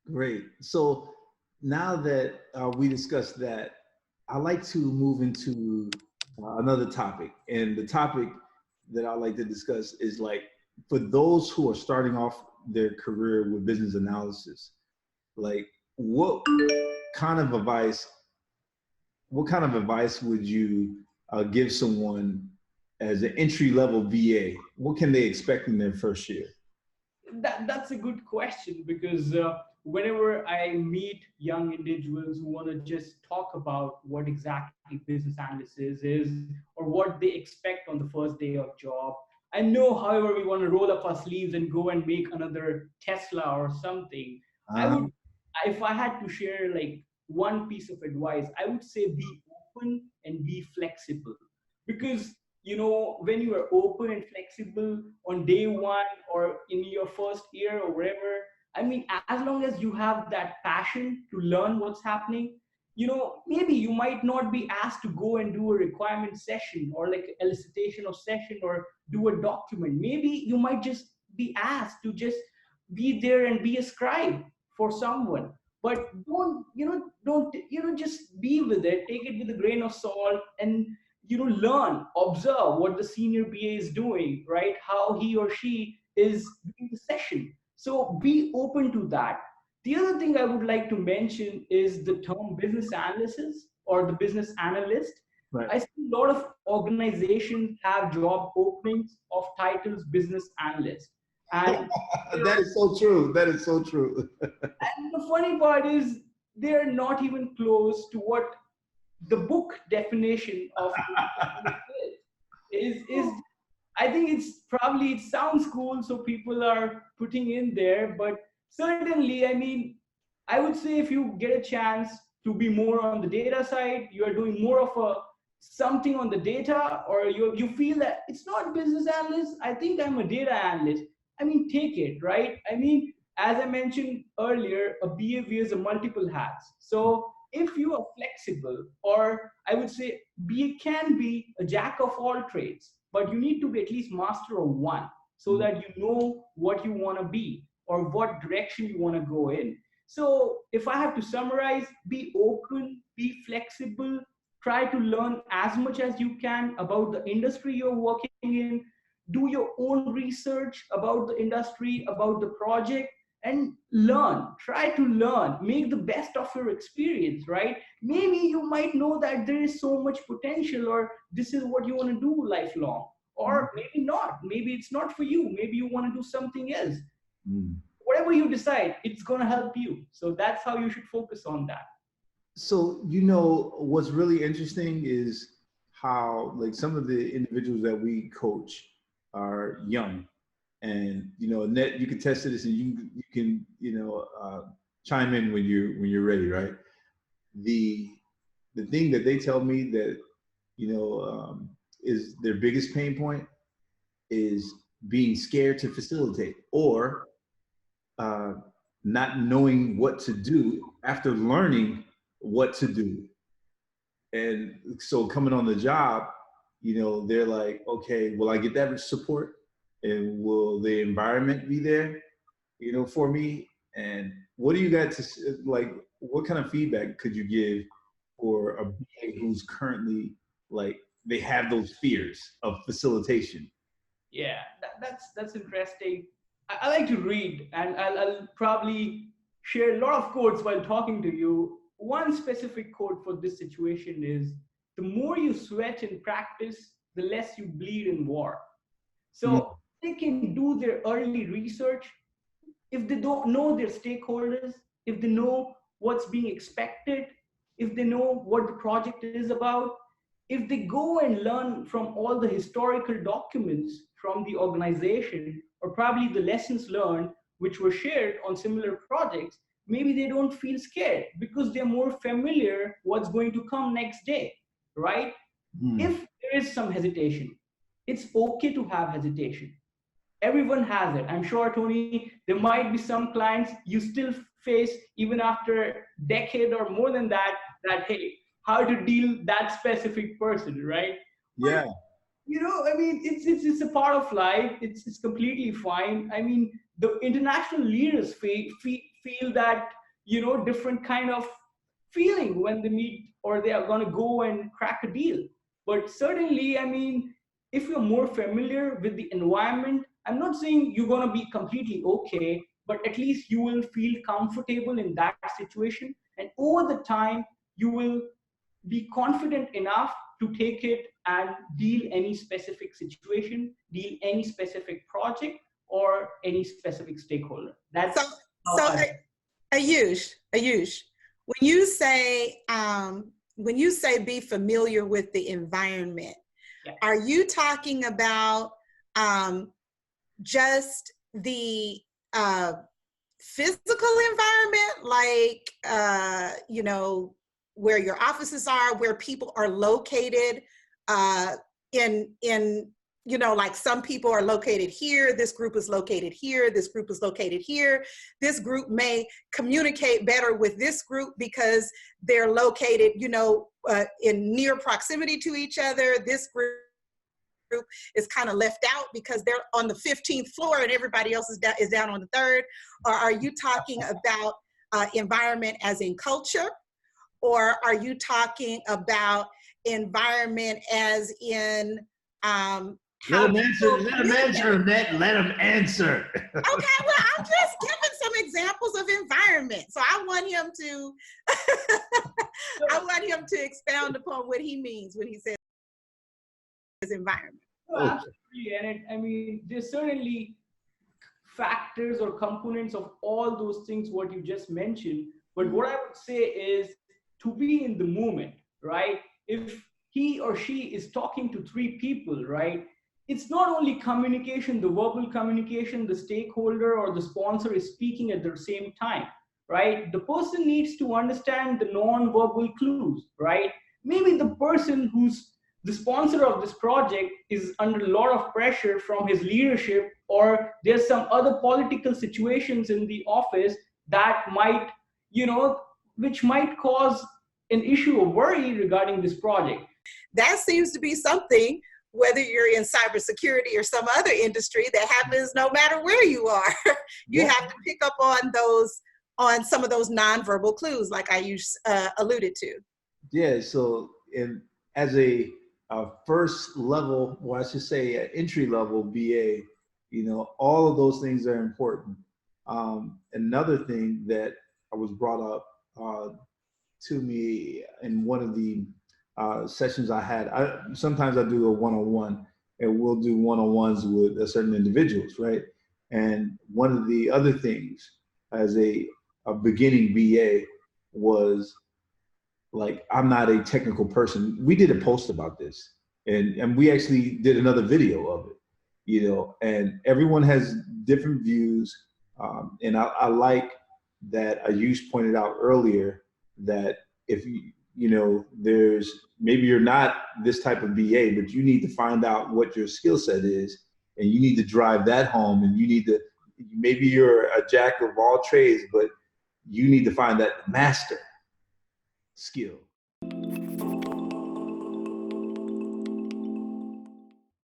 Great. So now that we discussed that, I like to move into another topic. And the topic that I like to discuss is like for those who are starting off their career with business analysis, like what kind of advice, what kind of advice would you give someone as an entry level VA? What can they expect in their first year? That's a good question because whenever I meet young individuals who want to just talk about what exactly business analysis is or what they expect on the first day of job, I know, however, we want to roll up our sleeves and go and make another Tesla or something. I Uh, would, if I had to share like one piece of advice, I would say be open and be flexible because when you are open and flexible on day one or in your first year or wherever, I mean, as long as you have that passion to learn what's happening, maybe you might not be asked to go and do a requirement session or like elicitation of session or do a document. Maybe you might just be asked to just be there and be a scribe for someone. But don't just be with it, take it with a grain of salt, and learn, observe what the senior BA is doing, right? How he or she is doing the session. So be open to that. The other thing I would like to mention is the term business analysis or the business analyst. right. I see a lot of organizations have job openings of titles business analyst. And That is so true. That is so true. and the funny part is they're not even close to what the book definition of business analyst is. I think it's probably, it sounds cool, so people are putting in there, but certainly, I mean, I would say if you get a chance to be more on the data side, you are doing more of a something on the data, or you feel that it's not business analyst, I think I'm a data analyst. I mean, take it, right? I mean, as I mentioned earlier, a BA wears a multiple hats. So if you are flexible, or I would say BA can be a jack of all trades, but you need to be at least master of one so that you know what you want to be or what direction you want to go in. So if I have to summarize, be open, be flexible, try to learn as much as you can about the industry you're working in, do your own research about the industry, about the project, and learn, try to learn, make the best of your experience, right? Maybe you might know that there is so much potential, or this is what you want to do lifelong, or maybe not, maybe it's not for you, maybe you want to do something else. Mm. Whatever you decide, it's going to help you, so that's how you should focus on that. So, what's really interesting is how, like, some of the individuals that we coach are young. And, Annette, you can test to this and you can, chime in when you're ready, right? The, the thing that they tell me that, is their biggest pain point is being scared to facilitate or uh, not knowing what to do after learning what to do. And so coming on the job, they're like, okay, will I get that support? And will the environment be there, for me? And what do you got to like? What kind of feedback could you give for a BA who's currently like they have those fears of facilitation? Yeah, that's interesting. I like to read, and I'll probably share a lot of quotes while talking to you. One specific quote for this situation is, "The more you sweat in practice, the less you bleed in war." Mm, So they can do their early research. If they don't know their stakeholders, if they know what's being expected, if they know what the project is about, if they go and learn from all the historical documents from the organization, or probably the lessons learned which were shared on similar projects, maybe they don't feel scared because they're more familiar what's going to come next day, right? mm, If there is some hesitation, it's okay to have hesitation. Everyone has it. I'm sure, Tony, there might be some clients you still face even after a decade or more than that, that, hey, how to deal that specific person, right? But yeah. I mean, it's a part of life. It's completely fine. I mean, the international leaders feel that, different kind of feeling when they meet or they are going to go and crack a deal. But certainly, I mean, if you're more familiar with the environment, I'm not saying you're going to be completely okay, but at least you will feel comfortable in that situation. And over the time, you will be confident enough to take it and deal any specific situation, deal any specific project, or any specific stakeholder. That's so Aayush, when you say be familiar with the environment, yeah. Are you talking about just the physical environment, like where your offices are, where people are located, like some people are located here, this group is located here, this group is located here. This group may communicate better with this group because they're located, in near proximity to each other. This group is kind of left out because they're on the 15th floor and everybody else is down on the 3rd? Or are you talking about environment as in culture? Or are you talking about environment as in let him answer, Annette. Let him answer. Okay, well, I'm just giving some examples of environment. So I want him to expound upon what he means when he says environment. Well, absolutely. And I mean, there's certainly factors or components of all those things what you just mentioned. But what I would say is to be in the moment, right? If he or she is talking to 3 people, right? It's not only communication, the verbal communication, the stakeholder or the sponsor is speaking at the same time, right? The person needs to understand the non-verbal clues, right? Maybe the person who's the sponsor of this project is under a lot of pressure from his leadership, or there's some other political situations in the office that might, which might cause an issue of worry regarding this project. That seems to be something, whether you're in cybersecurity or some other industry, that happens no matter where you are. You have to pick up on some of those nonverbal clues, like Aayush alluded to. Yeah. So, as a first level, or I should say, entry level BA, all of those things are important. Another thing that was brought up to me in one of the sessions I had. Sometimes I do a one-on-one, and we'll do one-on-ones with certain individuals, right? And one of the other things as a beginning BA was like, I'm not a technical person. We did a post about this, and we actually did another video of it, and everyone has different views. And I like that Aayush pointed out earlier that if there's, maybe you're not this type of BA, but you need to find out what your skill set is, and you need to drive that home, and maybe you're a jack of all trades, but you need to find that master skill.